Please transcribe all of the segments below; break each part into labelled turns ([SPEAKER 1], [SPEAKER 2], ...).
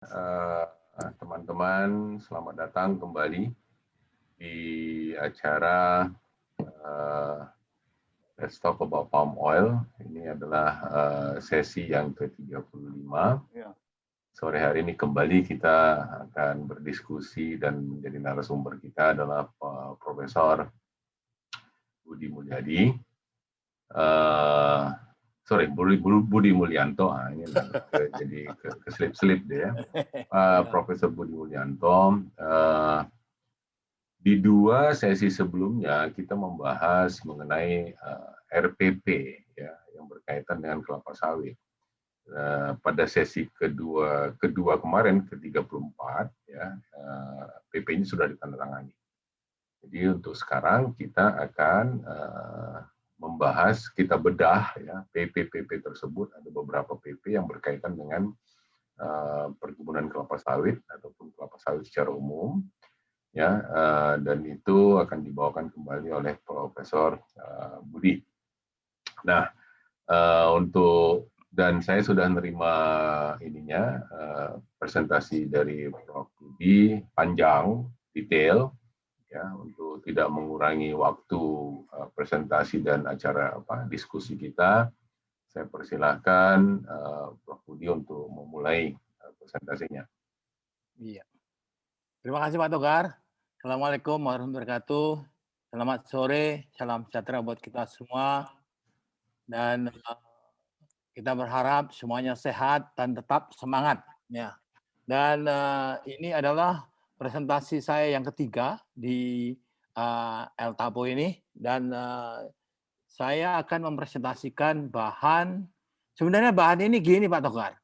[SPEAKER 1] Eh, teman-teman, selamat datang kembali di acara Let's Talk About Palm Oil. Ini adalah sesi yang ke-35.
[SPEAKER 2] Ya.
[SPEAKER 1] Sore hari ini kembali kita akan berdiskusi dan menjadi narasumber kita adalah Profesor Budi Mulyadi. Budi Mulyanto. Ini jadi keselip-selip deh ya. Profesor Budi Mulyanto. Di dua sesi sebelumnya kita membahas mengenai RPP ya, yang berkaitan dengan kelapa sawit. Pada sesi kedua kemarin ke-34 ya, PP-nya sudah ditandatangani. Jadi untuk sekarang kita akan membahas, kita bedah ya PP-PP tersebut. Ada beberapa PP yang berkaitan dengan perkebunan kelapa sawit ataupun kelapa sawit secara umum. Ya, dan itu akan dibawakan kembali oleh Profesor Budi. Nah, dan saya sudah menerima ininya presentasi dari Prof. Budi panjang, detail, ya untuk tidak mengurangi waktu presentasi dan acara diskusi kita. Saya persilahkan Prof. Budi untuk memulai presentasinya.
[SPEAKER 2] Iya. Terima kasih Pak Togar. Assalamualaikum warahmatullahi wabarakatuh. Selamat sore, salam sejahtera buat kita semua. Dan kita berharap semuanya sehat dan tetap semangat. Ya. Dan ini adalah presentasi saya yang ketiga di El Tabo ini. Dan saya akan mempresentasikan bahan, sebenarnya bahan ini gini Pak Togar.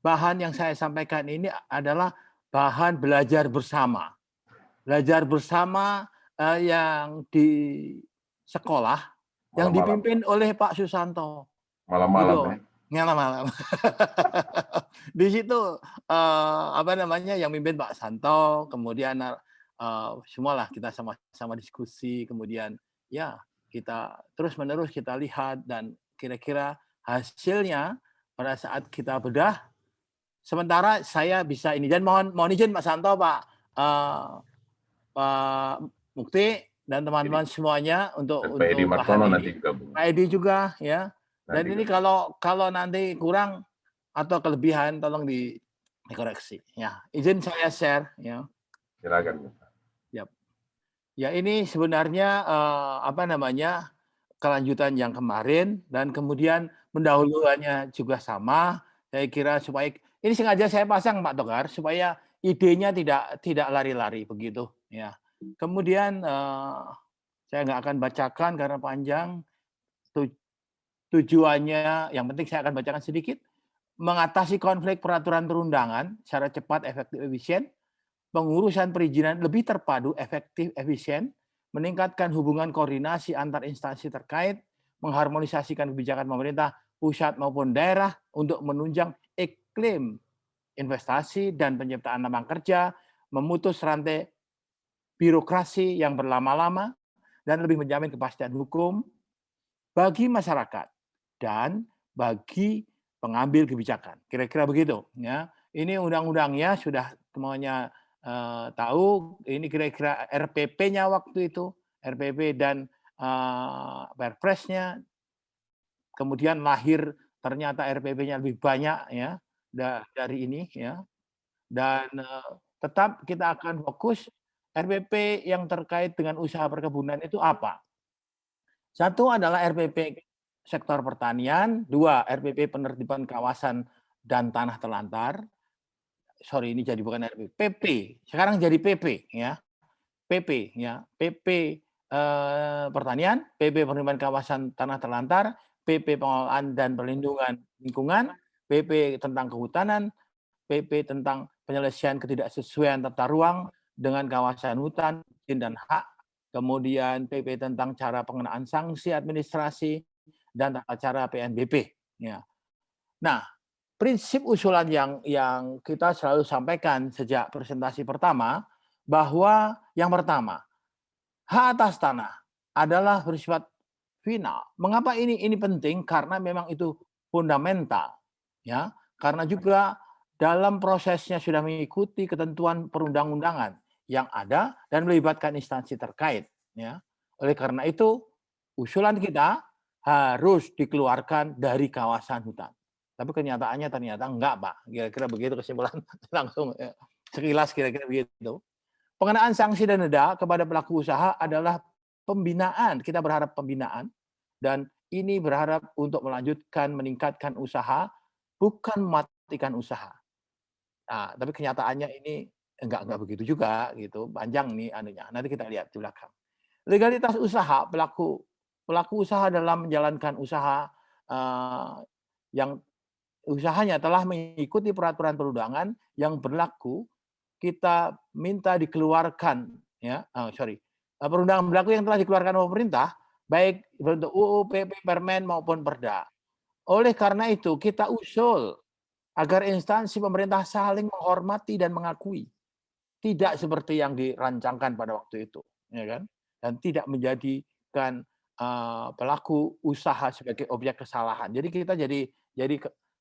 [SPEAKER 2] Bahan yang saya sampaikan ini adalah bahan belajar bersama. Belajar bersama yang di sekolah yang dipimpin oleh Pak Susanto.
[SPEAKER 1] Malam-malam
[SPEAKER 2] ya. Malam-malam. Di situ yang mimpin Pak Santo, kemudian semualah kita sama-sama diskusi, kemudian ya kita terus-menerus kita lihat dan kira-kira hasilnya pada saat kita bedah. Sementara saya bisa ini, dan mohon izin Pak Santo, Pak Mukti dan teman-teman semuanya untuk
[SPEAKER 1] Edi Martono nanti gabung.
[SPEAKER 2] Pak Edi juga ya. Dan nanti ini kalau nanti kurang atau kelebihan tolong dikoreksi ya. Izin saya share ya.
[SPEAKER 1] Silakan.
[SPEAKER 2] Yap. Ya ini sebenarnya kelanjutan yang kemarin dan kemudian pendahuluannya juga sama. Saya kira supaya ini sengaja saya pasang Pak Togar supaya idenya tidak lari-lari begitu ya. Kemudian saya nggak akan bacakan karena panjang. Tujuannya yang penting saya akan bacakan sedikit. Mengatasi konflik peraturan perundangan secara cepat, efektif, efisien. Pengurusan perizinan lebih terpadu, efektif, efisien. Meningkatkan hubungan koordinasi antar instansi terkait. Mengharmonisasikan kebijakan pemerintah pusat maupun daerah untuk menunjang iklim investasi dan penciptaan lapangan kerja, memutus rantai birokrasi yang berlama-lama, dan lebih menjamin kepastian hukum bagi masyarakat dan bagi pengambil kebijakan. Kira-kira begitu. Ya. Ini undang-undangnya sudah semuanya tahu. Ini kira-kira RPP-nya waktu itu, RPP dan Perpresnya. Kemudian lahir ternyata RPP-nya lebih banyak ya dari ini ya. Dan tetap kita akan fokus RPP yang terkait dengan usaha perkebunan itu apa? Satu adalah RPP sektor pertanian, dua RPP penertiban kawasan dan tanah terlantar. Sorry, ini jadi bukan RPP, PP. Sekarang jadi PP ya. PP ya. PP pertanian, PP penertiban kawasan tanah terlantar, PP pengelolaan dan perlindungan lingkungan, PP tentang kehutanan, PP tentang penyelesaian ketidaksesuaian tata ruang dengan kawasan hutan, izin dan hak, kemudian PP tentang cara pengenaan sanksi administrasi dan tata cara PNBP. Ya. Nah, prinsip usulan yang kita selalu sampaikan sejak presentasi pertama bahwa yang pertama, hak atas tanah adalah bersifat final. Mengapa ini penting? Karena memang itu fundamental, ya. Karena juga dalam prosesnya sudah mengikuti ketentuan perundang-undangan yang ada dan melibatkan instansi terkait. Ya. Oleh karena itu, usulan kita harus dikeluarkan dari kawasan hutan. Tapi kenyataannya ternyata enggak, Pak. Kira-kira begitu kesimpulan langsung sekilas kira-kira begitu. Pengenaan sanksi dan denda kepada pelaku usaha adalah pembinaan. Kita berharap pembinaan dan ini berharap untuk melanjutkan meningkatkan usaha, bukan mematikan usaha. Nah, tapi kenyataannya ini enggak begitu juga gitu. Panjang nih anunya. Nanti kita lihat di belakang. Legalitas usaha pelaku usaha dalam menjalankan usaha yang usahanya telah mengikuti peraturan perundangan yang berlaku, kita minta dikeluarkan ya, perundangan berlaku yang telah dikeluarkan oleh pemerintah, baik bentuk UU, PP, Permen maupun Perda. Oleh karena itu kita usul agar instansi pemerintah saling menghormati dan mengakui, tidak seperti yang dirancangkan pada waktu itu, ya kan? Dan tidak menjadikan pelaku usaha sebagai objek kesalahan. Jadi kita jadi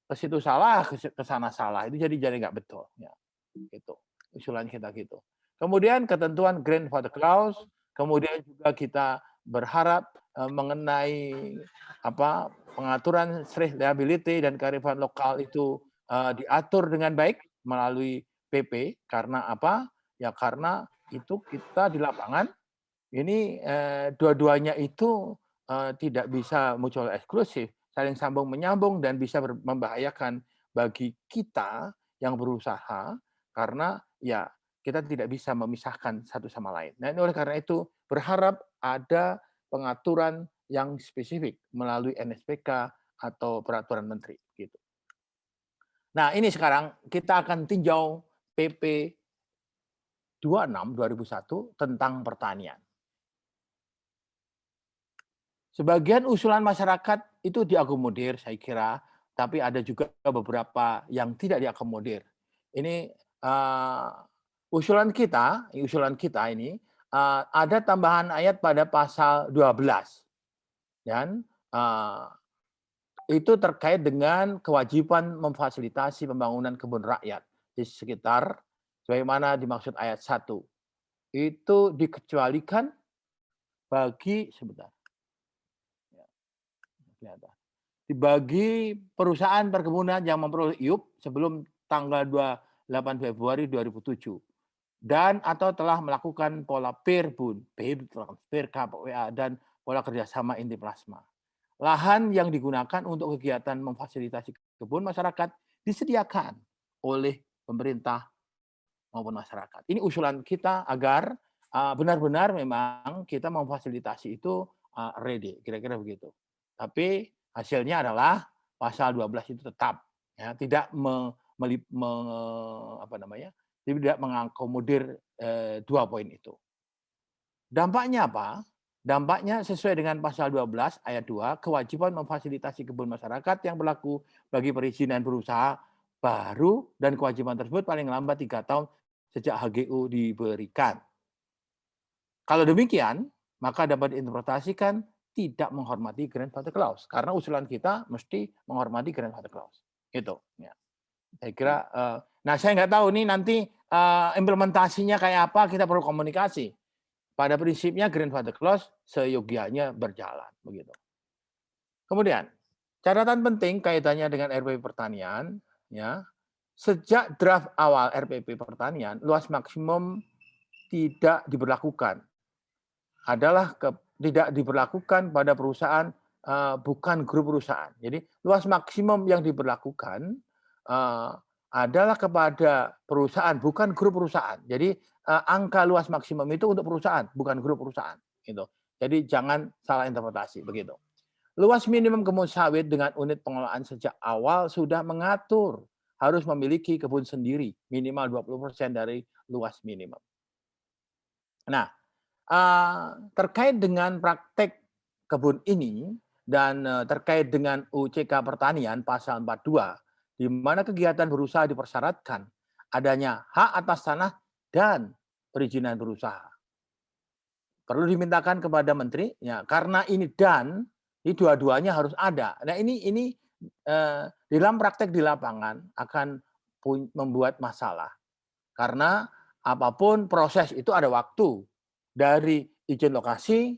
[SPEAKER 2] ke situ salah, ke sana salah. Itu jadi nggak betul. Ya, gitu. Usulan kita gitu. Kemudian ketentuan grandfather clause. Kemudian juga kita berharap mengenai pengaturan strict liability dan kearifan lokal itu diatur dengan baik melalui PP. Karena apa? Ya karena itu kita di lapangan ini dua-duanya itu tidak bisa mutual eksklusif, saling sambung menyambung dan bisa membahayakan bagi kita yang berusaha karena ya kita tidak bisa memisahkan satu sama lain. Nah, oleh karena itu berharap ada pengaturan yang spesifik melalui NSPK atau peraturan menteri gitu. Nah, ini sekarang kita akan tinjau PP 26 2001 tentang pertanian. Sebagian usulan masyarakat itu diakomodir, saya kira, tapi ada juga beberapa yang tidak diakomodir. Ini usulan kita ini ada tambahan ayat pada pasal 12 dan itu terkait dengan kewajiban memfasilitasi pembangunan kebun rakyat di sekitar sebagaimana dimaksud ayat 1. Itu dikecualikan bagi dibagi perusahaan perkebunan yang memperoleh IUP sebelum tanggal 28 Februari 2007 dan atau telah melakukan pola PIR-BUN, PIR, KPWA, dan pola kerjasama inti plasma. Lahan yang digunakan untuk kegiatan memfasilitasi kebun masyarakat disediakan oleh pemerintah maupun masyarakat. Ini usulan kita agar benar-benar memang kita memfasilitasi itu ready, kira-kira begitu. Tapi hasilnya adalah pasal 12 itu tetap ya, tidak tidak mengakomodir 2 poin itu. Dampaknya apa? Dampaknya sesuai dengan pasal 12 ayat 2, kewajiban memfasilitasi kebun masyarakat yang berlaku bagi perizinan berusaha baru dan kewajiban tersebut paling lambat 3 tahun sejak HGU diberikan. Kalau demikian, maka dapat diinterpretasikan tidak menghormati grandfather clause karena usulan kita mesti menghormati grandfather clause. Itu ya. Saya kira saya nggak tahu nih nanti implementasinya kayak apa, kita perlu komunikasi. Pada prinsipnya grandfather clause seyogianya berjalan begitu. Kemudian catatan penting kaitannya dengan RPP pertanian ya. Sejak draft awal RPP pertanian, luas maksimum tidak diberlakukan. Tidak diberlakukan pada perusahaan bukan grup perusahaan. Jadi luas maksimum yang diberlakukan adalah kepada perusahaan bukan grup perusahaan. Jadi angka luas maksimum itu untuk perusahaan bukan grup perusahaan. Gitu. Jadi jangan salah interpretasi begitu. Luas minimum kebun sawit dengan unit pengelolaan sejak awal sudah mengatur harus memiliki kebun sendiri minimal 20% dari luas minimum. Nah, terkait dengan praktek kebun ini dan terkait dengan UCK pertanian pasal 42 di mana kegiatan berusaha dipersyaratkan adanya hak atas tanah dan perizinan berusaha. Perlu dimintakan kepada menteri ya karena ini dua-duanya harus ada. Nah, ini dalam praktek di lapangan akan membuat masalah. Karena apapun proses itu ada waktu. Dari izin lokasi,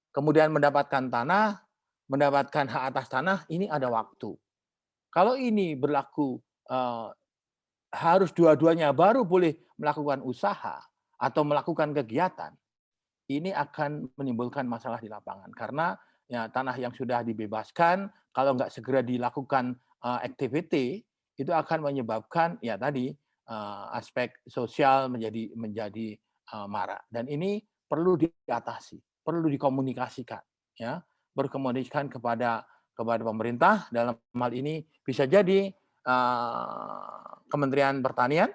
[SPEAKER 2] kemudian mendapatkan tanah, mendapatkan hak atas tanah, ini ada waktu. Kalau ini berlaku harus dua-duanya baru boleh melakukan usaha atau melakukan kegiatan, ini akan menimbulkan masalah di lapangan. Karena ya, tanah yang sudah dibebaskan, kalau nggak segera dilakukan activity, itu akan menyebabkan ya tadi aspek sosial menjadi marak. Dan ini perlu diatasi, perlu dikomunikasikan, ya, berkomunikasikan kepada pemerintah. Dalam hal ini bisa jadi Kementerian Pertanian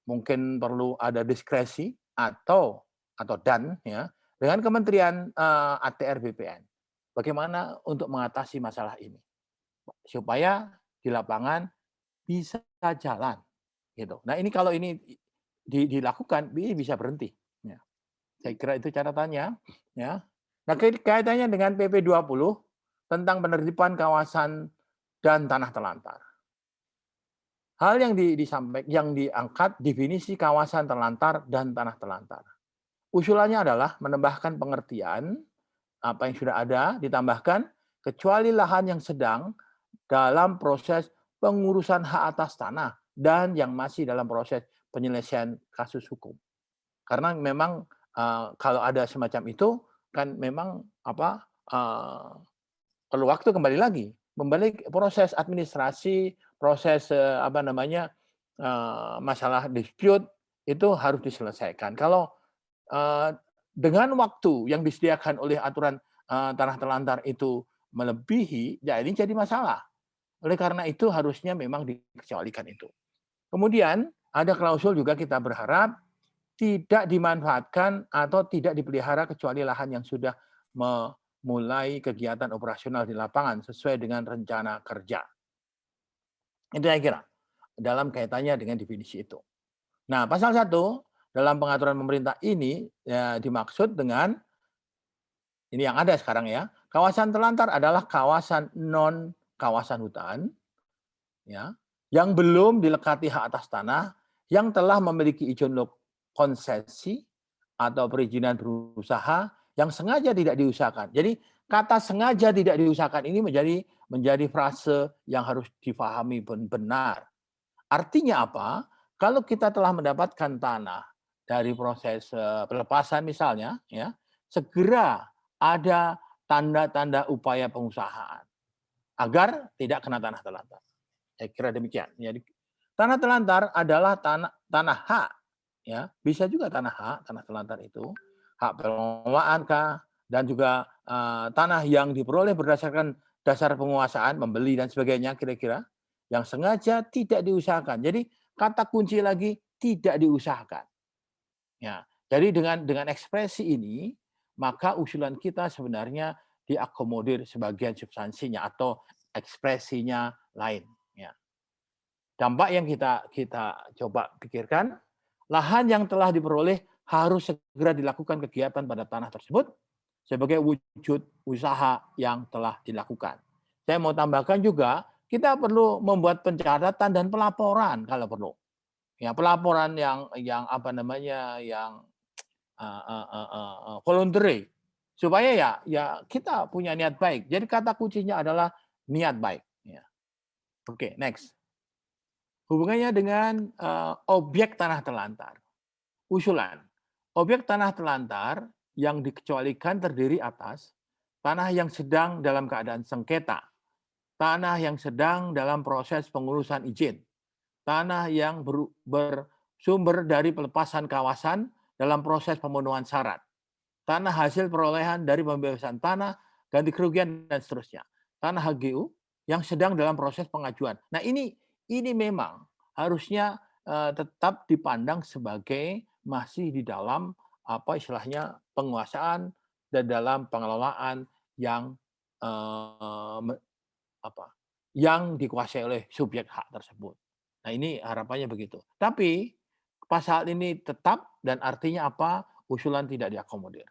[SPEAKER 2] mungkin perlu ada diskresi atau dan ya dengan Kementerian ATR BPN. Bagaimana untuk mengatasi masalah ini supaya di lapangan bisa jalan gitu. Nah, ini kalau ini dilakukan ini bisa berhenti ya. Saya kira itu catatannya ya. Nah, kaitannya dengan PP 20 tentang penertiban kawasan dan tanah terlantar. Hal yang disampaikan yang diangkat definisi kawasan terlantar dan tanah terlantar. Usulannya adalah menambahkan pengertian apa yang sudah ada, ditambahkan kecuali lahan yang sedang dalam proses pengurusan hak atas tanah dan yang masih dalam proses penyelesaian kasus hukum. Karena memang kalau ada semacam itu kan memang perlu waktu kembali lagi, proses administrasi, proses masalah dispute itu harus diselesaikan. Kalau dengan waktu yang disediakan oleh aturan tanah terlantar itu melebihi, ya ini jadi masalah. Oleh karena itu harusnya memang dikecualikan itu. Kemudian ada klausul juga kita berharap tidak dimanfaatkan atau tidak dipelihara kecuali lahan yang sudah memulai kegiatan operasional di lapangan sesuai dengan rencana kerja. Itu saya kira dalam kaitannya dengan definisi itu. Nah, pasal 1 dalam pengaturan pemerintah ini ya, dimaksud dengan ini yang ada sekarang ya. Kawasan terlantar adalah kawasan non kawasan hutan ya, yang belum dilekati hak atas tanah, yang telah memiliki izin konsesi atau perizinan berusaha yang sengaja tidak diusahakan. Jadi kata sengaja tidak diusahakan ini menjadi frase yang harus difahami benar. Artinya apa? Kalau kita telah mendapatkan tanah dari proses pelepasan misalnya, ya, segera ada tanda-tanda upaya pengusahaan agar tidak kena tanah terlantar. Saya kira demikian. Jadi tanah terlantar adalah tanah hak, ya, bisa juga tanah hak, tanah terlantar itu hak pengelolaan kah, dan juga tanah yang diperoleh berdasarkan dasar penguasaan, membeli dan sebagainya kira-kira yang sengaja tidak diusahakan. Jadi kata kunci lagi tidak diusahakan. Ya, jadi dengan ekspresi ini maka usulan kita sebenarnya diakomodir sebagian substansinya atau ekspresinya lain. Ya. Dampak yang kita coba pikirkan, lahan yang telah diperoleh harus segera dilakukan kegiatan pada tanah tersebut sebagai wujud usaha yang telah dilakukan. Saya mau tambahkan juga, kita perlu membuat pencatatan dan pelaporan kalau perlu. Ya, pelaporan yang voluntary supaya ya kita punya niat baik. Jadi kata kuncinya adalah niat baik. Ya. Oke, next. Hubungannya dengan objek tanah terlantar. Usulan. Objek tanah terlantar yang dikecualikan terdiri atas tanah yang sedang dalam keadaan sengketa, tanah yang sedang dalam proses pengurusan izin, tanah yang bersumber dari pelepasan kawasan dalam proses pemenuhan syarat, tanah hasil perolehan dari pembebasan tanah, ganti kerugian, dan seterusnya. Tanah HGU yang sedang dalam proses pengajuan. Nah, ini memang harusnya tetap dipandang sebagai masih di dalam istilahnya penguasaan dan dalam pengelolaan yang yang dikuasai oleh subjek hak tersebut. Nah, ini harapannya begitu. Tapi pasal ini tetap dan artinya apa? Usulan tidak diakomodir.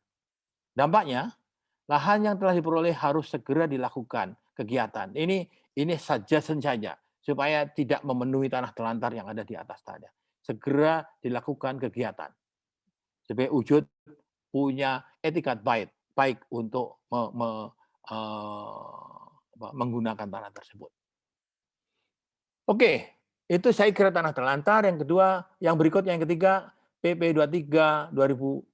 [SPEAKER 2] Dampaknya, lahan yang telah diperoleh harus segera dilakukan kegiatan. Ini suggestion saja. supaya tidak memenuhi tanah telantar yang ada di atas tanah. Segera dilakukan kegiatan supaya wujud punya etikat baik untuk menggunakan tanah tersebut. Oke, itu saya kira tanah terlantar. Yang kedua, yang berikutnya yang ketiga, PP 23 2001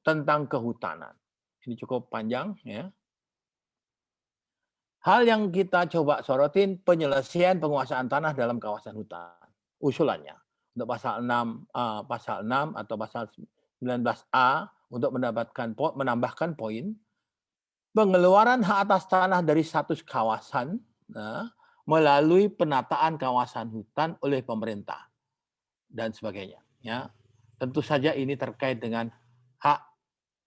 [SPEAKER 2] tentang kehutanan. Ini cukup panjang ya. Hal yang kita coba sorotin penyelesaian penguasaan tanah dalam kawasan hutan. Usulannya untuk pasal 6 atau pasal 19A untuk menambahkan poin pengeluaran hak atas tanah dari status kawasan melalui penataan kawasan hutan oleh pemerintah dan sebagainya. Ya, tentu saja ini terkait dengan hak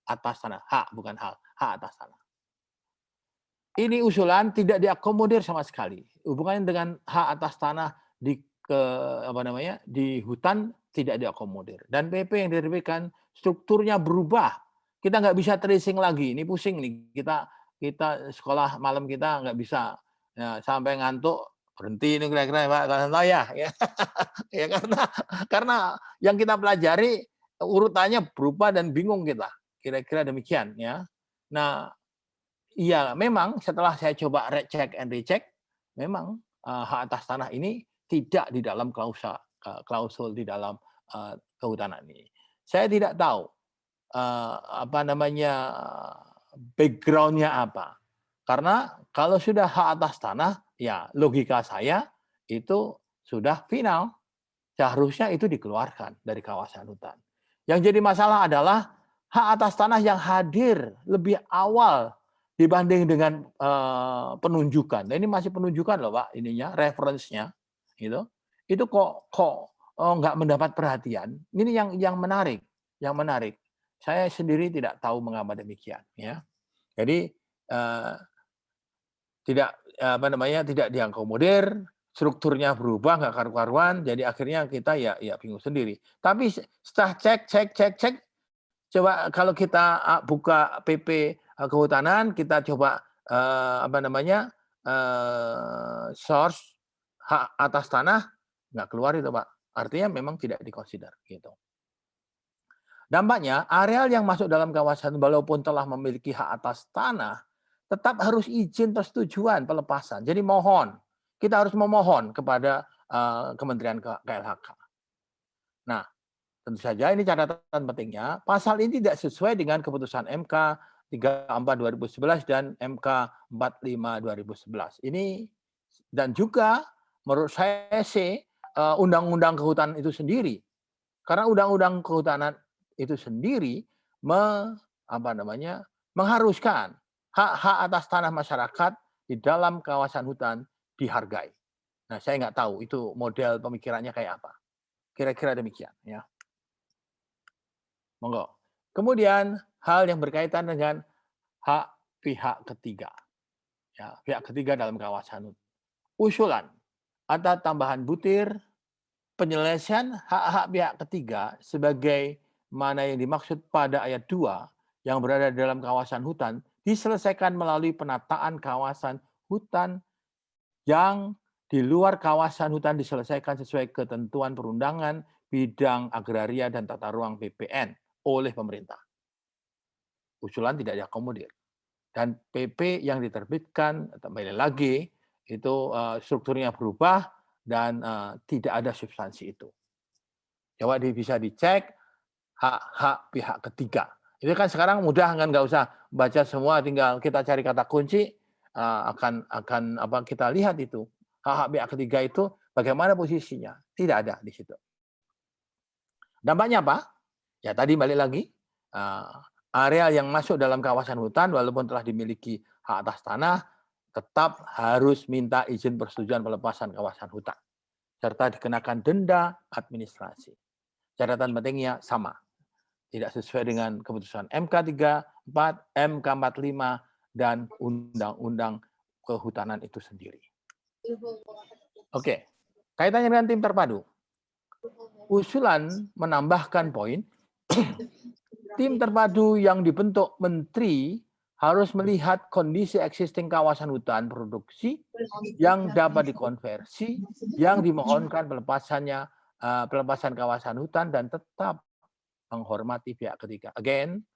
[SPEAKER 2] atas tanah, hak bukan hak atas tanah. Ini usulan tidak diakomodir sama sekali. Hubungannya dengan hak atas tanah di hutan tidak diakomodir. Dan PP yang diterbitkan strukturnya berubah. Kita nggak bisa tracing lagi. Ini pusing nih. Kita sekolah malam kita nggak bisa ya, sampai ngantuk berhenti ini kira-kira Pak kalau ya. Ya karena yang kita pelajari urutannya berubah dan bingung kita. Kira-kira demikian ya. Nah, iya, memang setelah saya coba cek and recheck, memang hak atas tanah ini tidak di dalam klausul di dalam kehutanan ini. Saya tidak tahu background-nya apa. Karena kalau sudah hak atas tanah, ya logika saya itu sudah final. Seharusnya itu dikeluarkan dari kawasan hutan. Yang jadi masalah adalah hak atas tanah yang hadir lebih awal dibanding dengan penunjukan. Nah, ini masih penunjukan loh Pak, ininya referensinya, gitu. Itu kok nggak mendapat perhatian. Ini yang menarik, yang menarik. Saya sendiri tidak tahu mengapa demikian, ya. Jadi tidak diakomodir, strukturnya berubah nggak karu-karuan, jadi akhirnya kita ya bingung sendiri. Tapi setelah cek, coba kalau kita buka PP kehutanan, kita coba source hak atas tanah, nggak keluar itu Pak. Artinya memang tidak dikonsider gitu. Dampaknya areal yang masuk dalam kawasan walaupun telah memiliki hak atas tanah, tetap harus izin persetujuan pelepasan. Jadi kita harus memohon kepada Kementerian KLHK. Nah, tentu saja ini catatan pentingnya, pasal ini tidak sesuai dengan keputusan MK 34 2011 dan MK 45 2011. Ini dan juga menurut saya undang-undang kehutanan itu sendiri. Karena undang-undang kehutanan itu sendiri mengharuskan hak atas tanah masyarakat di dalam kawasan hutan dihargai. Nah, saya nggak tahu itu model pemikirannya kayak apa. Kira-kira demikian ya. Monggo. Kemudian hal yang berkaitan dengan hak pihak ketiga. Ya, pihak ketiga dalam kawasan hutan. Usulan ada tambahan butir penyelesaian hak-hak pihak ketiga sebagai mana yang dimaksud pada ayat 2 yang berada dalam kawasan hutan diselesaikan melalui penataan kawasan hutan yang di luar kawasan hutan diselesaikan sesuai ketentuan perundangan bidang agraria dan tata ruang BPN oleh pemerintah. Usulan tidak diakomodir. Dan PP yang diterbitkan, kembali lagi, itu strukturnya berubah dan tidak ada substansi itu. Coba bisa dicek hak pihak ketiga. Itu kan sekarang mudah kan, nggak usah baca semua, tinggal kita cari kata kunci, akan kita lihat itu hak pihak ketiga itu bagaimana posisinya. Tidak ada di situ. Dampaknya apa? Ya tadi balik lagi, area yang masuk dalam kawasan hutan walaupun telah dimiliki hak atas tanah tetap harus minta izin persetujuan pelepasan kawasan hutan serta dikenakan denda administrasi. Catatan pentingnya sama. Tidak sesuai dengan keputusan MK 34, MK 45 dan Undang-Undang Kehutanan itu sendiri. Oke. Kaitannya dengan tim terpadu. Usulan menambahkan poin tim terpadu yang dibentuk Menteri harus melihat kondisi existing kawasan hutan produksi yang dapat dikonversi, yang dimohonkan pelepasan kawasan hutan dan tetap menghormati pihak ketiga. Again,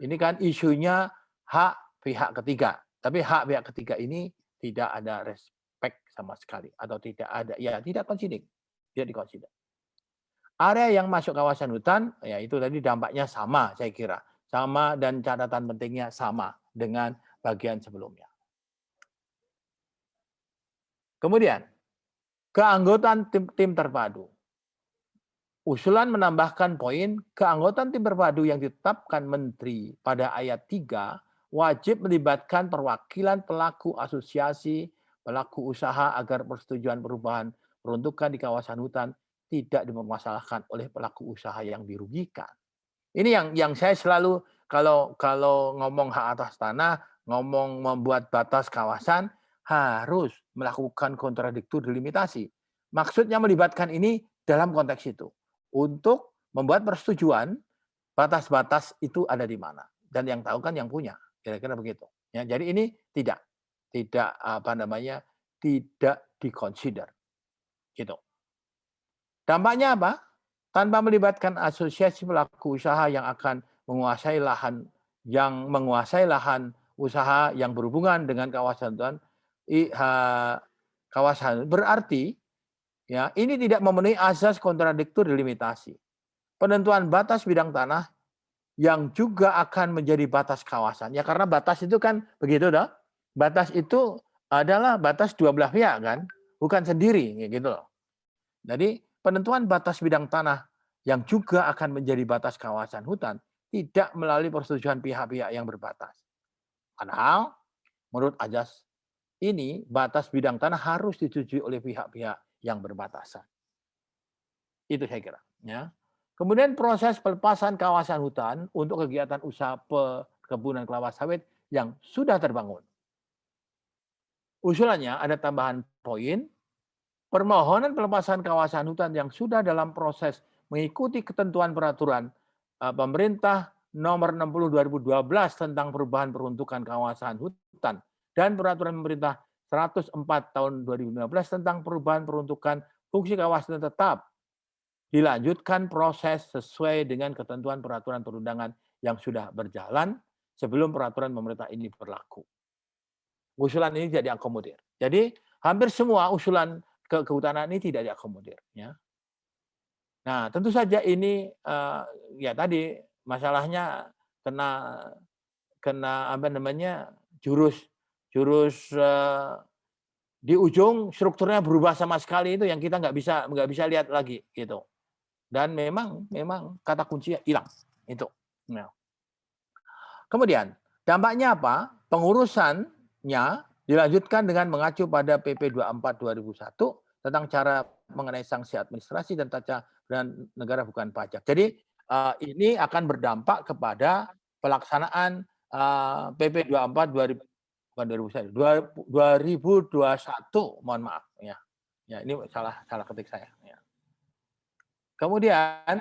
[SPEAKER 2] ini kan isunya hak pihak ketiga. Tapi hak pihak ketiga ini tidak ada respect sama sekali atau tidak ada, ya tidak consider, tidak dikonsider. Area yang masuk kawasan hutan, ya itu tadi dampaknya sama, saya kira. Sama dan catatan pentingnya sama dengan bagian sebelumnya. Kemudian, keanggotaan tim terpadu. Usulan menambahkan poin, keanggotaan tim terpadu yang ditetapkan Menteri pada ayat 3 wajib melibatkan perwakilan pelaku asosiasi, pelaku usaha agar persetujuan perubahan peruntukan di kawasan hutan tidak dipermasalahkan oleh pelaku usaha yang dirugikan. Ini yang saya selalu kalau ngomong hak atas tanah, ngomong membuat batas kawasan, harus melakukan kontradiktur delimitasi. Maksudnya melibatkan ini dalam konteks itu. Untuk membuat persetujuan, batas-batas itu ada di mana. Dan yang tahu kan yang punya. Kira-kira begitu. Ya, jadi ini tidak diconsider. Gitu. Dampaknya apa? Tanpa melibatkan asosiasi pelaku usaha yang akan menguasai lahan usaha yang berhubungan dengan kawasan hutan, berarti ya ini tidak memenuhi asas kontradiktur delimitasi. Penentuan batas bidang tanah yang juga akan menjadi batas kawasan. Ya karena batas itu kan begitu dah. Batas itu adalah batas dua belah pihak kan, bukan sendiri gitu loh. Jadi penentuan batas bidang tanah yang juga akan menjadi batas kawasan hutan tidak melalui persetujuan pihak-pihak yang berbatas. Padahal menurut ajas ini batas bidang tanah harus disetujui oleh pihak-pihak yang berbatasan. Itu saya kira. Ya. Kemudian proses pelepasan kawasan hutan untuk kegiatan usaha perkebunan kelapa sawit yang sudah terbangun. Usulannya ada tambahan poin, permohonan pelepasan kawasan hutan yang sudah dalam proses mengikuti ketentuan peraturan pemerintah nomor 60 2012 tentang perubahan peruntukan kawasan hutan dan peraturan pemerintah 104 tahun 2015 tentang perubahan peruntukan fungsi kawasan tetap dilanjutkan proses sesuai dengan ketentuan peraturan perundangan yang sudah berjalan sebelum peraturan pemerintah ini berlaku. Usulan ini tidak diakomodir. Jadi hampir semua usulan kehutanan ini tidak diakomodir. Ya. Nah tentu saja ini ya tadi masalahnya kena apa namanya jurus di ujung strukturnya berubah sama sekali itu yang kita nggak bisa lihat lagi gitu. Dan memang kata kuncinya hilang itu. Nah. Kemudian dampaknya apa? Pengurusannya dilanjutkan dengan mengacu pada PP 24 2001 tentang cara mengenai sanksi administrasi dan tata dan negara bukan pajak. Jadi ini akan berdampak kepada pelaksanaan PP 24 2021, mohon maaf ya. Ya ini salah ketik saya ya. Kemudian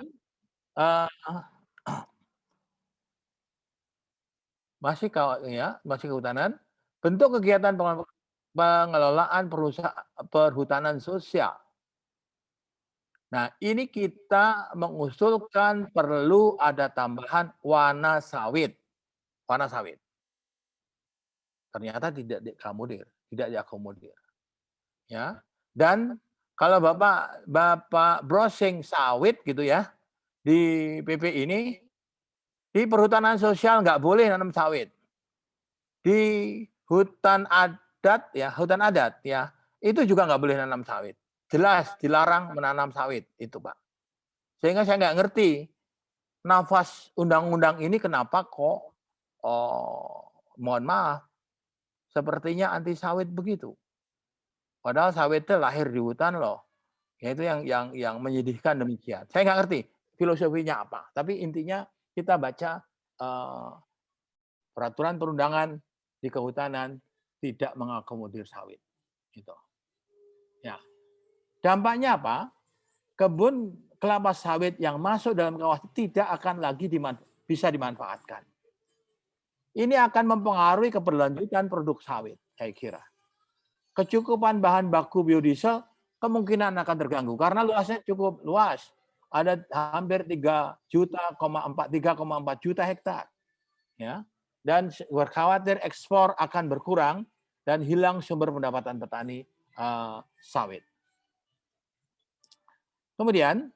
[SPEAKER 2] masih kehutanan, bentuk kegiatan pengelolaan perhutanan sosial. Nah, ini kita mengusulkan perlu ada tambahan warna sawit. Warna sawit. Ternyata tidak diakomodir. Ya. Dan kalau Bapak browsing sawit gitu ya, di PP ini, di perhutanan sosial nggak boleh nanam sawit. Di hutan adat ya, itu juga nggak boleh nanam sawit. Jelas dilarang menanam sawit itu Pak. Sehingga saya nggak ngerti nafas undang-undang ini kenapa kok mohon maaf sepertinya anti sawit begitu. Padahal sawit itu lahir di hutan loh. Ya itu yang menyedihkan demikian. Saya nggak ngerti filosofinya apa. Tapi intinya kita baca peraturan perundangan di kehutanan tidak mengakomodir sawit. Gitu. Ya. Dampaknya apa? Kebun kelapa sawit yang masuk dalam kawasan tidak akan lagi bisa dimanfaatkan. Ini akan mempengaruhi keberlanjutan produk sawit, saya kira. Kecukupan bahan baku biodiesel kemungkinan akan terganggu karena luasnya cukup luas. Ada hampir 3,4 juta hektar. Ya. Dan berkhawatir ekspor akan berkurang dan hilang sumber pendapatan petani sawit. Kemudian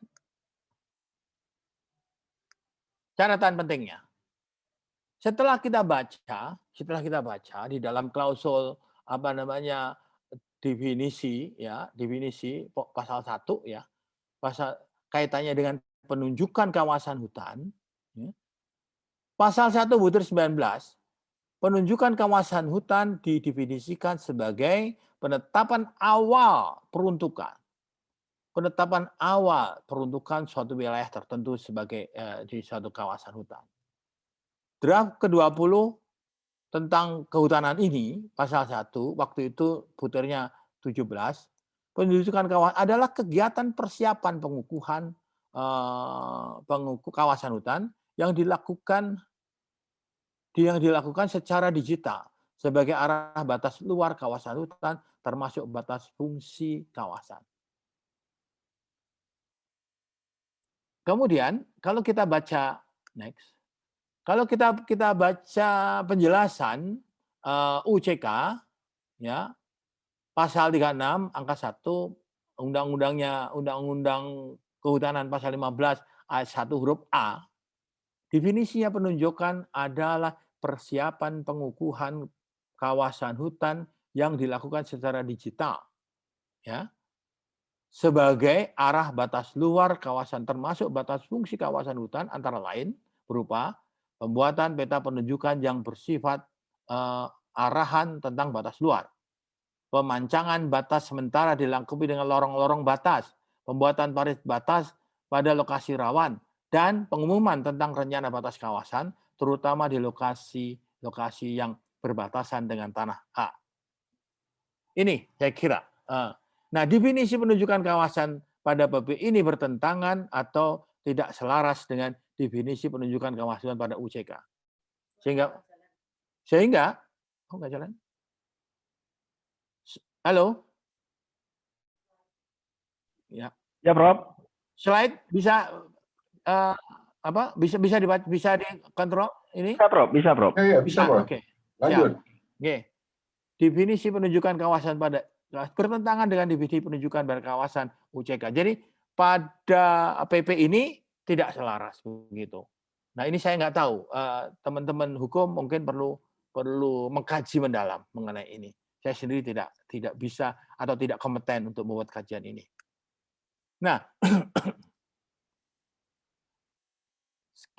[SPEAKER 2] catatan pentingnya. Setelah kita baca di dalam klausul definisi pasal 1 ya, pasal kaitannya dengan penunjukan kawasan hutan, ya. Pasal 1 butir 19, penunjukan kawasan hutan didefinisikan sebagai penetapan awal peruntukan suatu wilayah tertentu sebagai di suatu kawasan hutan. Draft ke-20 tentang kehutanan ini, pasal 1, waktu itu butirnya 17, penunjukan kawasan adalah kegiatan persiapan pengukuhan kawasan hutan yang dilakukan secara digital sebagai arah batas luar kawasan hutan termasuk batas fungsi kawasan. Kemudian kalau kita baca kalau kita baca penjelasan UCK ya, pasal 36 angka 1 Undang-Undang Kehutanan pasal 15 ayat 1 huruf A, definisinya penunjukan adalah persiapan pengukuhan kawasan hutan yang dilakukan secara digital ya, sebagai arah batas luar kawasan termasuk batas fungsi kawasan hutan antara lain berupa pembuatan peta penunjukan yang bersifat arahan tentang batas luar, pemancangan batas sementara dilengkapi dengan lorong-lorong batas, pembuatan parit batas pada lokasi rawan, dan pengumuman tentang rencana batas kawasan, terutama di lokasi-lokasi yang berbatasan dengan tanah hak. Ini saya kira. Nah, definisi penunjukan kawasan pada PP ini bertentangan atau tidak selaras dengan definisi penunjukan kawasan pada UCK. Sehingga oh nggak jalan? Halo? Ya.
[SPEAKER 3] Ya, Prof.
[SPEAKER 2] Slide bisa bisa dikontrol ini?
[SPEAKER 3] Bisa, Prof. Bisa, Prof.
[SPEAKER 1] Ya, bisa, Prof.
[SPEAKER 2] Oke.
[SPEAKER 1] Lanjut.
[SPEAKER 2] Oke. Definisi penunjukan kawasan pada bertentangan dengan definisi penunjukan pada kawasan UCK. Jadi pada PP ini tidak selaras begitu. Nah, ini saya nggak tahu. Teman-teman hukum mungkin perlu mengkaji mendalam mengenai ini. Saya sendiri tidak bisa atau tidak kompeten untuk membuat kajian ini. Nah,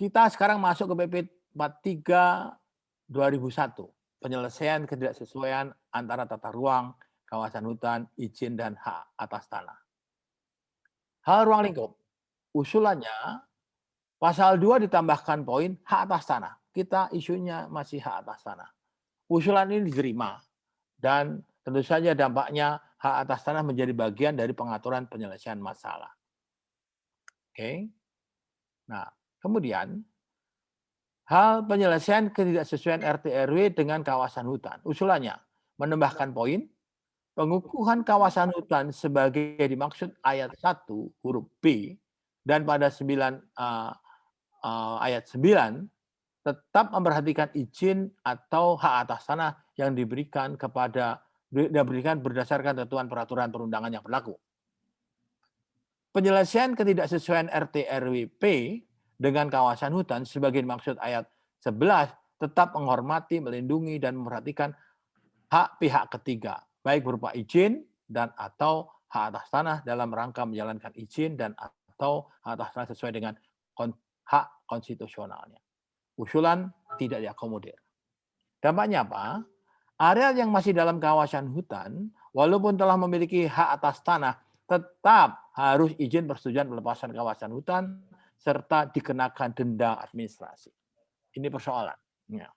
[SPEAKER 2] kita sekarang masuk ke PP 43 2001, penyelesaian ketidaksesuaian antara tata ruang, kawasan hutan, izin dan hak atas tanah. Hal ruang lingkup. Usulannya pasal 2 ditambahkan poin hak atas tanah. Kita isunya masih hak atas tanah. Usulan ini diterima dan tentu saja dampaknya hak atas tanah menjadi bagian dari pengaturan penyelesaian masalah. Oke. Nah, kemudian hal penyelesaian ketidaksesuaian RT RW dengan kawasan hutan. Usulannya menambahkan poin pengukuhan kawasan hutan sebagai dimaksud ayat 1 huruf B dan pada 9 ayat 9 tetap memperhatikan izin atau hak atas tanah yang diberikan berdasarkan ketentuan peraturan perundangan yang berlaku. Penyelesaian ketidaksesuaian RT RW P dengan kawasan hutan sebagai dimaksud ayat 11 tetap menghormati, melindungi, dan memperhatikan hak pihak ketiga, baik berupa izin dan atau hak atas tanah dalam rangka menjalankan izin dan atau hak atas tanah sesuai dengan hak konstitusionalnya. Usulan tidak diakomodir. Dampaknya apa? Area yang masih dalam kawasan hutan, walaupun telah memiliki hak atas tanah, tetap harus izin persetujuan pelepasan kawasan hutan serta dikenakan denda administrasi. Ini persoalannya.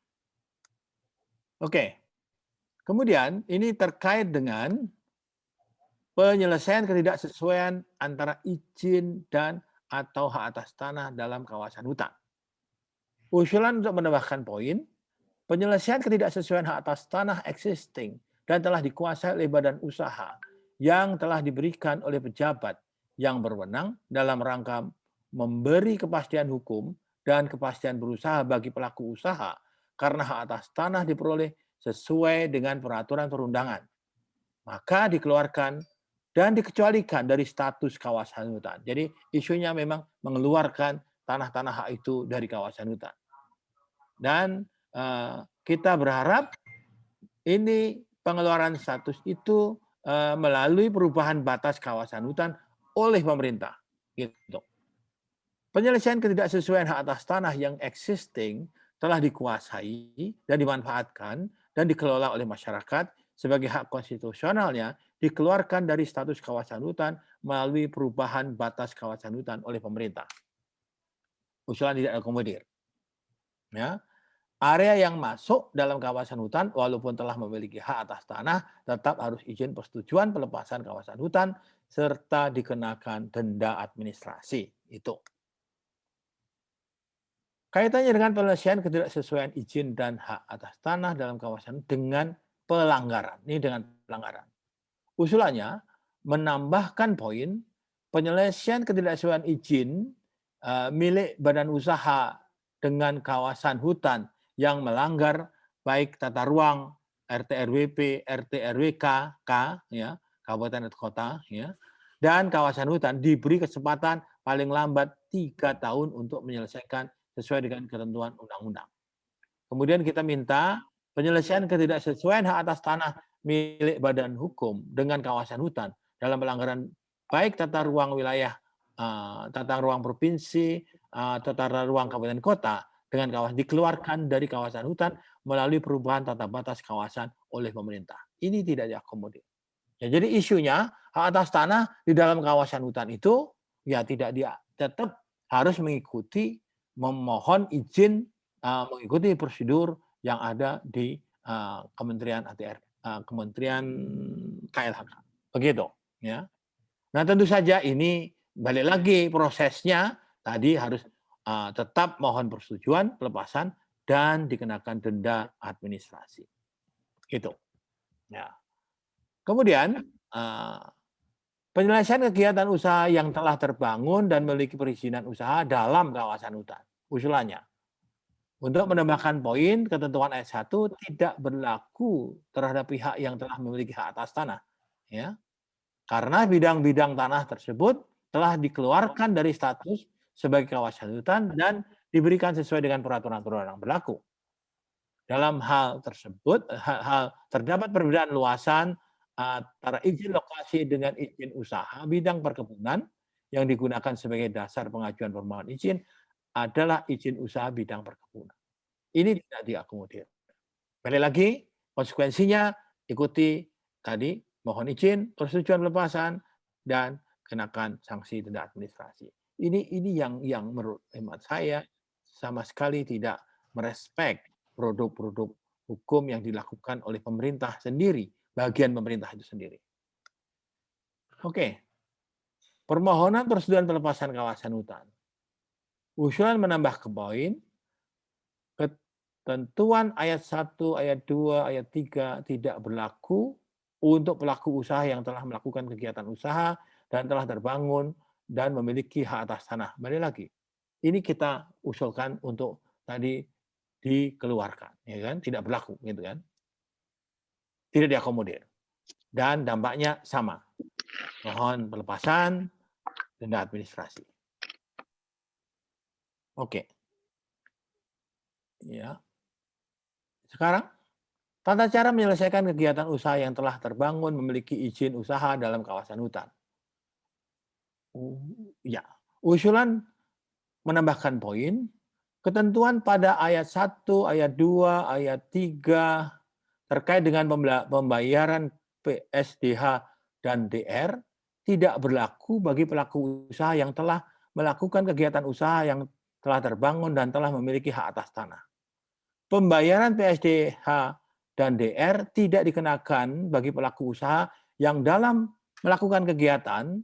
[SPEAKER 2] Oke. Kemudian ini terkait dengan penyelesaian ketidaksesuaian antara izin dan atau hak atas tanah dalam kawasan hutan. Usulan untuk menambahkan poin Penyelesaian ketidaksesuaian hak atas tanah existing dan telah dikuasai oleh badan usaha yang telah diberikan oleh pejabat yang berwenang dalam rangka memberi kepastian hukum dan kepastian berusaha bagi pelaku usaha karena hak atas tanah diperoleh sesuai dengan peraturan perundangan, maka dikeluarkan dan dikecualikan dari status kawasan hutan. Jadi isunya memang mengeluarkan tanah-tanah hak itu dari kawasan hutan. Dan kita berharap ini pengeluaran status itu melalui perubahan batas kawasan hutan oleh pemerintah. Gitu. Penyelesaian ketidaksesuaian hak atas tanah yang existing telah dikuasai dan dimanfaatkan dan dikelola oleh masyarakat sebagai hak konstitusionalnya dikeluarkan dari status kawasan hutan melalui perubahan batas kawasan hutan oleh pemerintah. Usulan tidak akomodir. Ya. Area yang masuk dalam kawasan hutan walaupun telah memiliki hak atas tanah tetap harus izin persetujuan pelepasan kawasan hutan serta dikenakan denda administrasi. Itu. Kaitannya dengan penyelesaian ketidaksesuaian izin dan hak atas tanah dalam kawasan dengan pelanggaran. Ini dengan pelanggaran. Usulannya menambahkan poin penyelesaian ketidaksesuaian izin milik badan usaha dengan kawasan hutan yang melanggar baik tata ruang, RT RWP, RT RWK, ya, kabupaten atau kota, ya, dan kawasan hutan diberi kesempatan paling lambat 3 tahun untuk menyelesaikan sesuai dengan ketentuan undang-undang. Kemudian kita minta penyelesaian ketidaksesuaian hak atas tanah milik badan hukum dengan kawasan hutan dalam pelanggaran baik tata ruang wilayah, tata ruang provinsi, tata ruang kabupaten kota dengan kawasan dikeluarkan dari kawasan hutan melalui perubahan tata batas kawasan oleh pemerintah. Ini tidak diakomodir. Ya, jadi isunya hak atas tanah di dalam kawasan hutan itu ya tidak tetap harus mengikuti memohon izin mengikuti prosedur yang ada di Kementerian ATR, Kementerian KLHK. Begitu, ya. Nah, tentu saja ini balik lagi prosesnya tadi harus tetap mohon persetujuan pelepasan dan dikenakan denda administrasi. Itu. Ya. Kemudian penyelesaian kegiatan usaha yang telah terbangun dan memiliki perizinan usaha dalam kawasan hutan. Usulannya, untuk menambahkan poin, ketentuan ayat 1 tidak berlaku terhadap pihak yang telah memiliki hak atas tanah. Ya. Karena bidang-bidang tanah tersebut telah dikeluarkan dari status sebagai kawasan hutan dan diberikan sesuai dengan peraturan-peraturan yang berlaku. Dalam hal tersebut, terdapat perbedaan luasan antara izin lokasi dengan izin usaha bidang perkebunan yang digunakan sebagai dasar pengajuan permohonan izin adalah izin usaha bidang perkebunan. Ini tidak diakomodir. Balik lagi, konsekuensinya ikuti tadi, mohon izin, persetujuan pelepasan, dan kenakan sanksi denda administrasi. Ini yang menurut hemat saya sama sekali tidak merespek produk-produk hukum yang dilakukan oleh pemerintah sendiri, bagian pemerintah itu sendiri. Oke. Permohonan persetujuan pelepasan kawasan hutan. Usulan menambah ke poin, ketentuan ayat 1, ayat 2, ayat 3 tidak berlaku untuk pelaku usaha yang telah melakukan kegiatan usaha dan telah terbangun dan memiliki hak atas tanah. Balik lagi. Ini kita usulkan untuk tadi dikeluarkan, ya kan? Tidak berlaku, gitu kan? Tidak diakomodir. Dan dampaknya sama. Mohon pelepasan, denda administrasi. Oke. Ya. Sekarang, tata cara menyelesaikan kegiatan usaha yang telah terbangun memiliki izin usaha dalam kawasan hutan. Ya, usulan menambahkan poin, ketentuan pada ayat 1, ayat 2, ayat 3 terkait dengan pembayaran PSDH dan DR tidak berlaku bagi pelaku usaha yang telah melakukan kegiatan usaha yang telah terbangun dan telah memiliki hak atas tanah. Pembayaran PSDH dan DR tidak dikenakan bagi pelaku usaha yang dalam melakukan kegiatan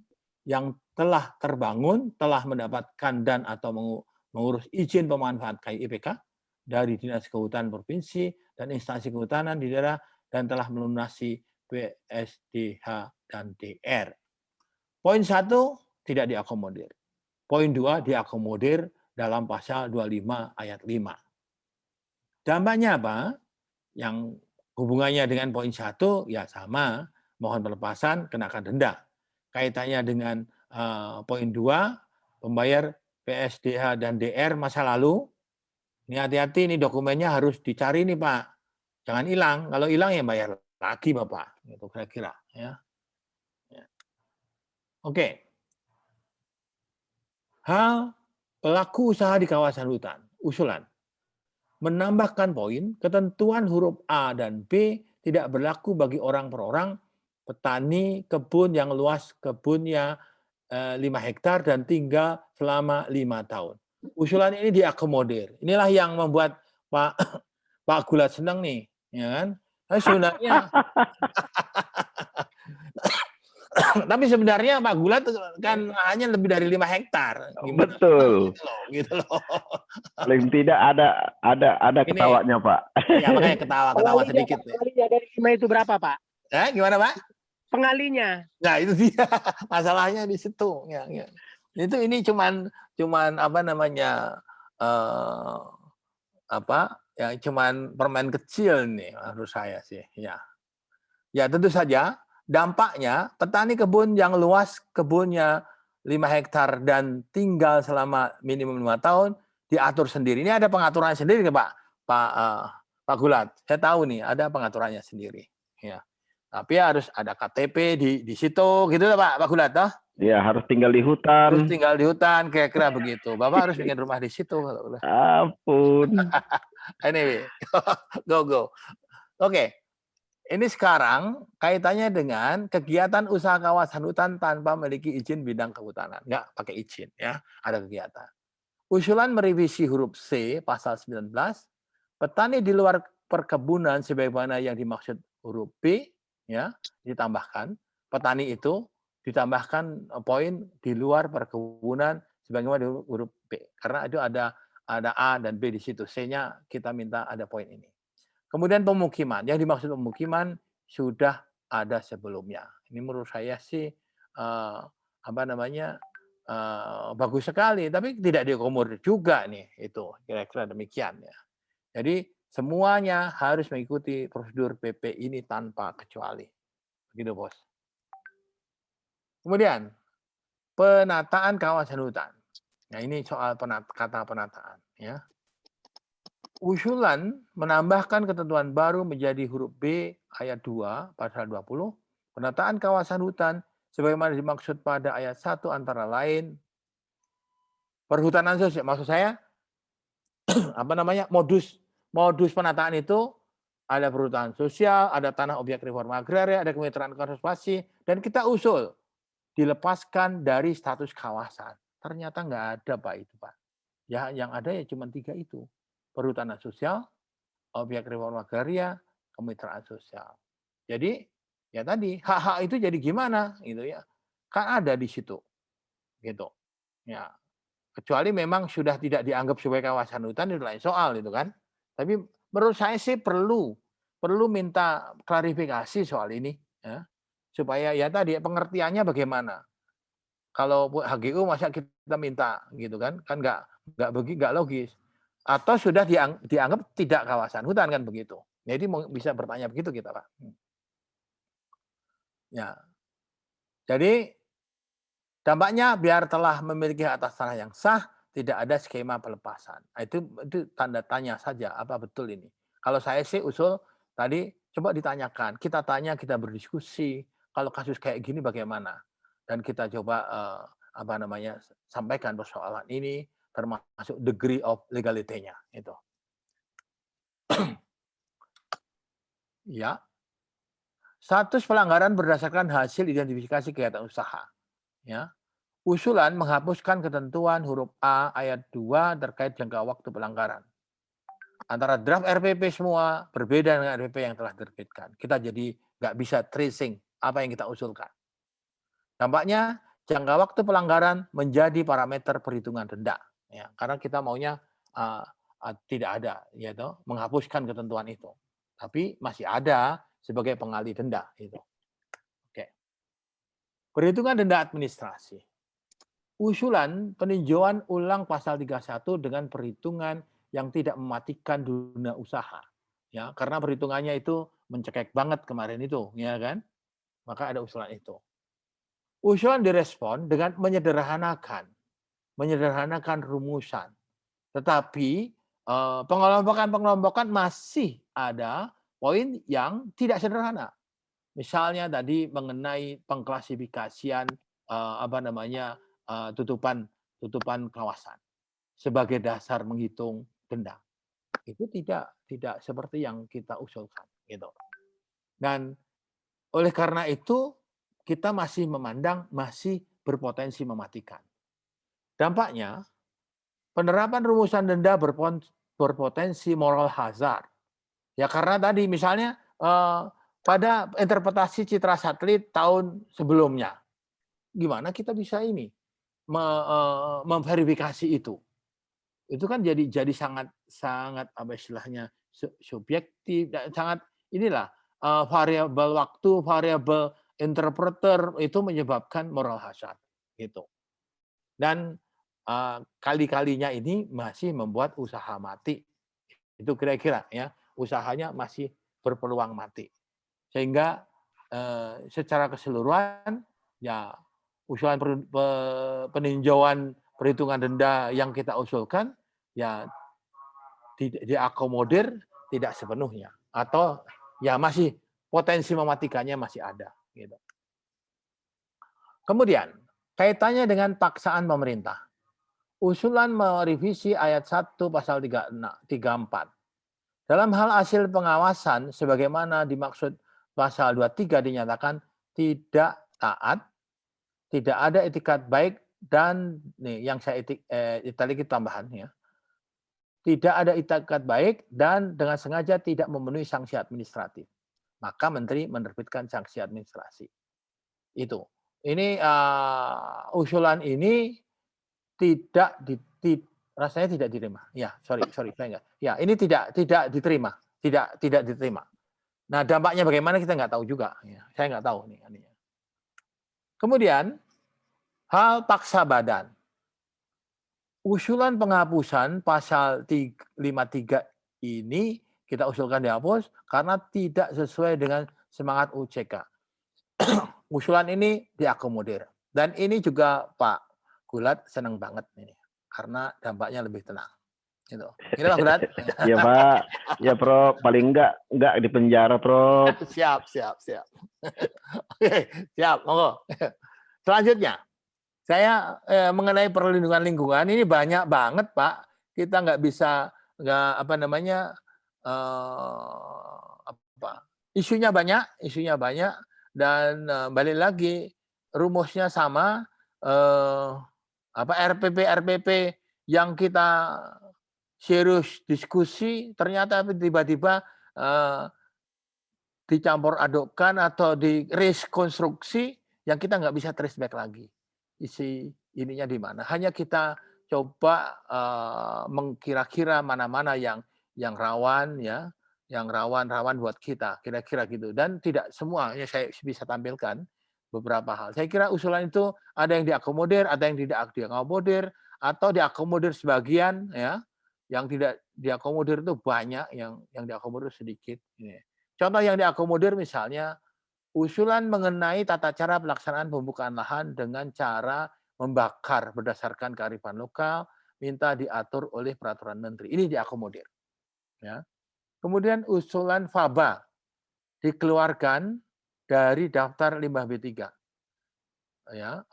[SPEAKER 2] yang telah terbangun, telah mendapatkan dan atau mengurus izin pemanfaat KIIPK dari Dinas Kehutanan Provinsi dan instansi kehutanan di daerah dan telah melunasi PSDH dan DR. Poin 1 tidak diakomodir. Poin 2 diakomodir dalam pasal 25 ayat 5. Dampaknya apa? Yang hubungannya dengan poin 1 ya sama, mohon pelepasan, kenakan denda. Kaitannya dengan poin 2, pembayar PSDH dan DR masa lalu. Ini hati-hati, ini dokumennya harus dicari nih Pak. Jangan hilang. Kalau hilang ya bayar lagi Bapak. Itu kira-kira ya. Oke. Hal pelaku usaha di kawasan hutan. Usulan. Menambahkan poin, ketentuan huruf A dan B tidak berlaku bagi orang per orang, petani kebun yang luas kebunnya 5 hektar dan tinggal selama 5 tahun. Usulan ini diakomodir. Inilah yang membuat Pak Gulat senang nih, ya kan? Nah, sebenarnya tapi sebenarnya Pak Gulat kan hanya lebih dari 5 hektar. Gimana?
[SPEAKER 3] Betul.
[SPEAKER 2] Gitu loh.
[SPEAKER 3] Paling tidak ada ketawanya, Pak.
[SPEAKER 2] Ya makanya ketawa sedikit.
[SPEAKER 4] Pengalinya dari 5 itu berapa, Pak?
[SPEAKER 2] Gimana, Pak?
[SPEAKER 4] Pengalinya.
[SPEAKER 2] Nah, itu dia. Masalahnya di situ. Ya. Ini cuman apa namanya? Ya cuman permen kecil nih menurut saya sih. Ya tentu saja dampaknya petani kebun yang luas kebunnya 5 hektar dan tinggal selama minimum 5 tahun diatur sendiri. Ini ada pengaturannya sendiri Pak Gulat. Saya tahu nih ada pengaturannya sendiri. Ya. Tapi harus ada KTP di situ gitu Pak Gulat toh?
[SPEAKER 3] Ya harus tinggal di hutan.
[SPEAKER 2] Harus tinggal di hutan kira-kira begitu. Bapak harus bikin rumah di situ kalau
[SPEAKER 3] Ampun.
[SPEAKER 2] Anyway, go. Oke. Ini sekarang kaitannya dengan kegiatan usaha kawasan hutan tanpa memiliki izin bidang kehutanan. Enggak pakai izin ya, ada kegiatan. Usulan merevisi huruf C pasal 19, petani di luar perkebunan sebagaimana yang dimaksud huruf B ya, ditambahkan petani itu ditambahkan poin di luar perkebunan sebagaimana huruf B. Karena itu ada A dan B di situ. C-nya kita minta ada poin ini. Kemudian pemukiman, yang dimaksud pemukiman sudah ada sebelumnya. Ini menurut saya sih bagus sekali, tapi tidak diakomodir juga nih itu kira-kira demikian ya. Jadi semuanya harus mengikuti prosedur PP ini tanpa kecuali, begitu bos. Kemudian penataan kawasan hutan. Nah ini soal kata penataan ya. Usulan menambahkan ketentuan baru menjadi huruf B ayat 2 pasal 20, penataan kawasan hutan sebagaimana dimaksud pada ayat 1 antara lain perhutanan sosial. Maksud saya modus penataan itu ada perhutanan sosial, ada tanah objek reforma agraria, ada kemitraan konservasi, dan kita usul dilepaskan dari status kawasan. Ternyata nggak ada Pak itu Pak. Ya yang ada ya cuma 3 itu. Perhutanan sosial, objek reforma agraria, kemitraan sosial. Jadi ya tadi hak-hak itu jadi gimana gitu ya? Kan ada di situ. Gitu. Ya. Kecuali memang sudah tidak dianggap sebagai kawasan hutan itu lain soal itu kan. Tapi menurut saya sih perlu minta klarifikasi soal ini ya. Supaya ya tadi pengertiannya bagaimana. Kalau HGU masa kita minta gitu kan nggak logis. Atau sudah dianggap tidak kawasan hutan kan begitu. Jadi bisa bertanya begitu kita Pak. Ya. Jadi dampaknya biar telah memiliki atas tanah yang sah tidak ada skema pelepasan. Itu tanda tanya saja apa betul ini. Kalau saya sih usul tadi coba ditanyakan, kita tanya, kita berdiskusi. Kalau kasus kayak gini bagaimana? Dan kita coba sampaikan persoalan ini termasuk degree of legality-nya itu. Ya. Status pelanggaran berdasarkan hasil identifikasi kegiatan usaha. Ya. Usulan menghapuskan ketentuan huruf A ayat 2 terkait jangka waktu pelanggaran. Antara draft RPP semua berbeda dengan RPP yang telah diterbitkan. Kita jadi nggak bisa tracing apa yang kita usulkan. Dampaknya jangka waktu pelanggaran menjadi parameter perhitungan denda. Ya, karena kita maunya tidak ada, yaitu menghapuskan ketentuan itu. Tapi masih ada sebagai pengalih denda itu. Oke. Perhitungan denda administrasi. Usulan peninjauan ulang pasal 31 dengan perhitungan yang tidak mematikan dunia usaha. Ya, karena perhitungannya itu mencekik banget kemarin itu, ya kan? Maka ada usulan itu. Usulan direspon dengan menyederhanakan rumusan. Tetapi pengelompokan masih ada poin yang tidak sederhana. Misalnya tadi mengenai pengklasifikasian tutupan kawasan sebagai dasar menghitung denda. Itu tidak seperti yang kita usulkan gitu. Dan oleh karena itu kita masih memandang masih berpotensi mematikan. Dampaknya penerapan rumusan denda berpotensi moral hazard. Ya karena tadi misalnya pada interpretasi citra satelit tahun sebelumnya, gimana kita bisa ini memverifikasi itu? Itu kan jadi sangat apa istilahnya subjektif dan sangat inilah variabel waktu, variabel interpreter itu menyebabkan moral hazard gitu. Dan kali-kalinya ini masih membuat usaha mati. Itu kira-kira ya, usahanya masih berpeluang mati. Sehingga secara keseluruhan ya usulan peninjauan perhitungan denda yang kita usulkan ya diakomodir tidak sepenuhnya atau ya masih potensi mematikannya masih ada gitu. Kemudian kaitannya dengan paksaan pemerintah. Usulan merevisi ayat 1 pasal 34. Dalam hal hasil pengawasan sebagaimana dimaksud pasal 23 dinyatakan tidak taat, tidak ada etikat baik dan nih yang saya italik tambahan ya. Tidak ada etikat baik dan dengan sengaja tidak memenuhi sanksi administratif. Maka menteri menerbitkan sanksi administrasi. Itu. Ini usulan ini rasanya tidak diterima. Ya, sorry saya enggak. Ya, ini tidak diterima, tidak diterima. Nah, dampaknya bagaimana kita nggak tahu juga. Ya, saya nggak tahu nih. Kemudian hal paksa badan. Usulan penghapusan pasal 53 ini kita usulkan dihapus karena tidak sesuai dengan semangat UCK. Usulan ini diakomodir. Dan ini juga Pak Gulat senang banget ini karena dampaknya lebih tenang. Gitu. Gitu Pak Gulat?
[SPEAKER 3] Ya Pak, ya Prof. Paling enggak di penjara Prof.
[SPEAKER 2] Siap. Oke, siap, monggo. Selanjutnya, saya mengenai perlindungan lingkungan ini banyak banget Pak. Kita nggak bisa isunya banyak dan balik lagi rumusnya sama. RPP yang kita serius diskusi ternyata tiba-tiba dicampur adukkan atau direkonstruksi yang kita nggak bisa trace back lagi isi ininya di mana. Hanya kita coba mengkira-kira mana-mana yang rawan ya, yang rawan buat kita kira-kira gitu. Dan tidak semua ya saya bisa tampilkan beberapa hal. Saya kira usulan itu ada yang diakomodir, ada yang tidak diakomodir, atau diakomodir sebagian ya, yang tidak diakomodir itu banyak, yang diakomodir sedikit. Contoh yang diakomodir misalnya usulan mengenai tata cara pelaksanaan pembukaan lahan dengan cara membakar berdasarkan kearifan lokal, minta diatur oleh peraturan menteri. Ini diakomodir. Ya. Kemudian usulan faba dikeluarkan dari daftar limbah B3. Ya,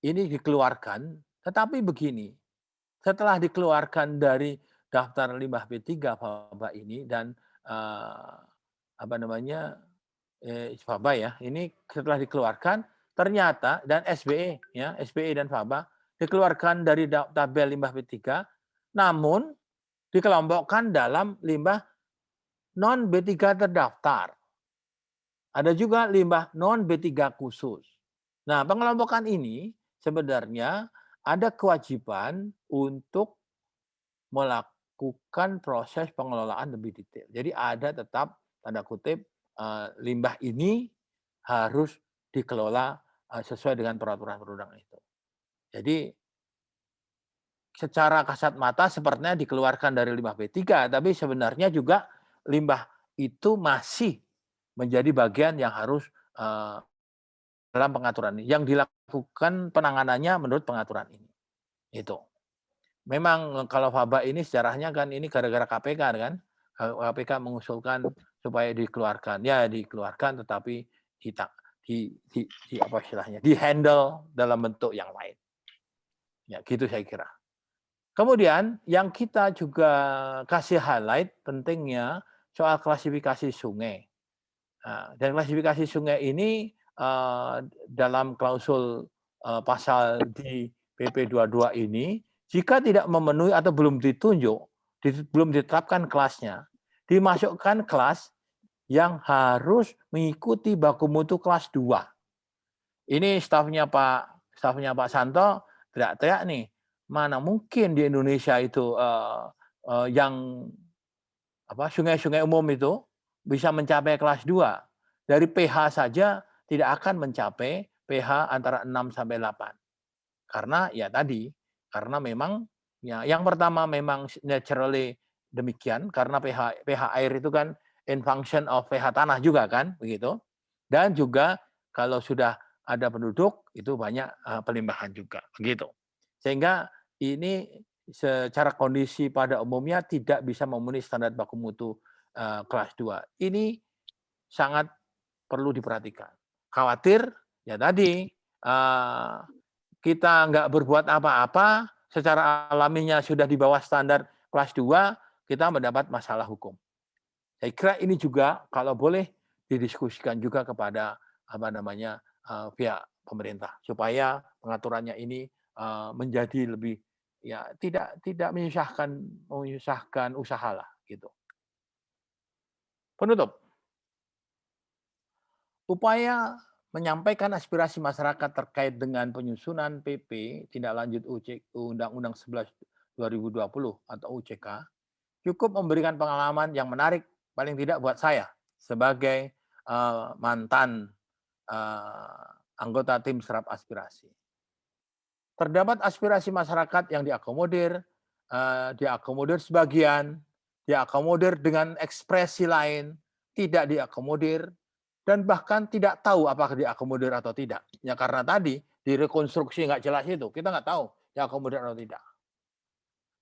[SPEAKER 2] ini dikeluarkan, tetapi begini, setelah dikeluarkan dari daftar limbah B3 faba ini dan faba ya, ini setelah dikeluarkan ternyata dan SBE ya, SBE dan faba dikeluarkan dari tabel limbah B3, namun dikelompokkan dalam limbah non B3 terdaftar. Ada juga limbah non B3 khusus. Nah, pengelompokan ini sebenarnya ada kewajiban untuk melakukan proses pengelolaan lebih detail. Jadi ada tetap tanda kutip limbah ini harus dikelola sesuai dengan peraturan perundang itu. Jadi secara kasat mata sepertinya dikeluarkan dari limbah B3, tapi sebenarnya juga limbah itu masih menjadi bagian yang harus dalam pengaturan ini. Yang dilakukan penanganannya menurut pengaturan ini. Itu. Memang kalau Faba ini sejarahnya kan ini gara-gara KPK kan. KPK mengusulkan supaya dikeluarkan. Ya dikeluarkan tetapi apa istilahnya? Di-handle dalam bentuk yang lain. Ya, gitu saya kira. Kemudian yang kita juga kasih highlight pentingnya soal klasifikasi sungai. Nah, dan klasifikasi sungai ini dalam klausul pasal di PP 22 ini, jika tidak memenuhi atau belum ditunjuk, belum ditetapkan kelasnya, dimasukkan kelas yang harus mengikuti baku mutu kelas 2. Ini stafnya Pak Santo teriak-teriak nih, mana mungkin di Indonesia itu yang sungai-sungai umum itu bisa mencapai kelas 2. Dari pH saja tidak akan mencapai pH antara 6 sampai 8. Karena ya tadi, karena memang ya yang pertama memang naturally demikian karena pH air itu kan in function of pH tanah juga kan, begitu. Dan juga kalau sudah ada penduduk itu banyak pelimbahan juga, begitu. Sehingga ini secara kondisi pada umumnya tidak bisa memenuhi standar baku mutu kelas 2. Ini sangat perlu diperhatikan. Khawatir ya tadi kita nggak berbuat apa-apa, secara alaminya sudah di bawah standar kelas 2, kita mendapat masalah hukum. Saya kira ini juga kalau boleh didiskusikan juga kepada pihak pemerintah supaya pengaturannya ini menjadi lebih ya tidak menyusahkan usaha lah gitu. Penutup. Upaya menyampaikan aspirasi masyarakat terkait dengan penyusunan PP tindak lanjut Undang-Undang 11 2020 atau UCK cukup memberikan pengalaman yang menarik paling tidak buat saya sebagai mantan anggota tim serap aspirasi. Terdapat aspirasi masyarakat yang diakomodir sebagian, diakomodir dengan ekspresi lain, tidak diakomodir, dan bahkan tidak tahu apakah diakomodir atau tidak. Ya karena tadi direkonstruksi nggak jelas itu, kita nggak tahu diakomodir atau tidak.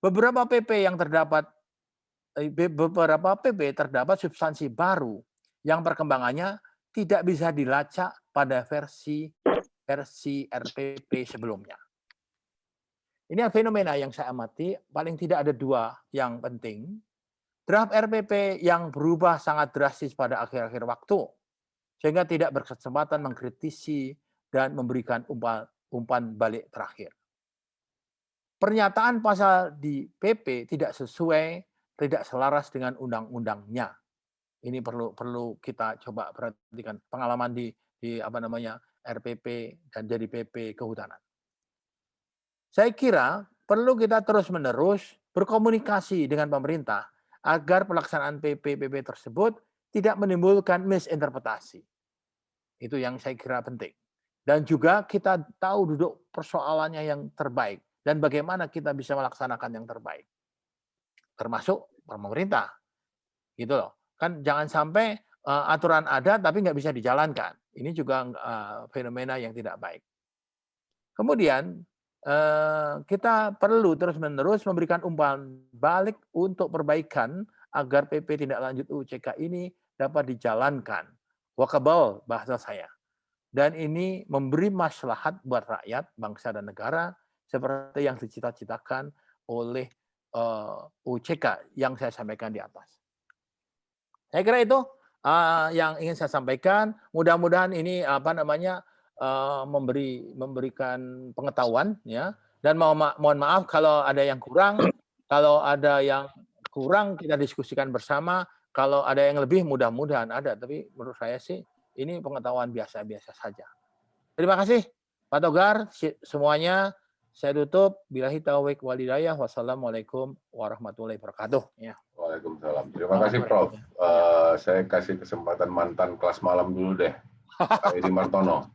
[SPEAKER 2] Beberapa PP terdapat substansi baru yang perkembangannya tidak bisa dilacak pada versi RPP sebelumnya. Ini fenomena yang saya amati, paling tidak ada 2 yang penting. Draft RPP yang berubah sangat drastis pada akhir-akhir waktu, sehingga tidak berkesempatan mengkritisi dan memberikan umpan balik terakhir. Pernyataan pasal di PP tidak sesuai, tidak selaras dengan undang-undangnya. Ini perlu kita coba perhatikan pengalaman di RPP dan jadi PP kehutanan. Saya kira perlu kita terus-menerus berkomunikasi dengan pemerintah agar pelaksanaan PP tersebut tidak menimbulkan misinterpretasi. Itu yang saya kira penting. Dan juga kita tahu duduk persoalannya yang terbaik dan bagaimana kita bisa melaksanakan yang terbaik. Termasuk pemerintah. Gitu loh. Kan jangan sampai aturan ada tapi nggak bisa dijalankan. Ini juga fenomena yang tidak baik. Kemudian kita perlu terus-menerus memberikan umpan balik untuk perbaikan agar PP tindak lanjut UCK ini dapat dijalankan. Workable bahasa saya. Dan ini memberi maslahat buat rakyat, bangsa dan negara seperti yang dicita-citakan oleh UCK yang saya sampaikan di atas. Saya kira itu yang ingin saya sampaikan. Mudah-mudahan ini memberikan pengetahuan ya. Dan mohon maaf kalau ada yang kurang. Kalau ada yang kurang kita diskusikan bersama. Kalau ada yang lebih mudah-mudahan ada. Tapi menurut saya sih ini pengetahuan biasa-biasa saja. Terima kasih Pak Togar semuanya. Saya tutup. Billahi taufiq wal hidayah. Wassalamualaikum warahmatullahi wabarakatuh. Ya.
[SPEAKER 1] Waalaikumsalam. Terima kasih Prof. Saya kasih kesempatan mantan kelas malam dulu deh, Pak Edi Martono.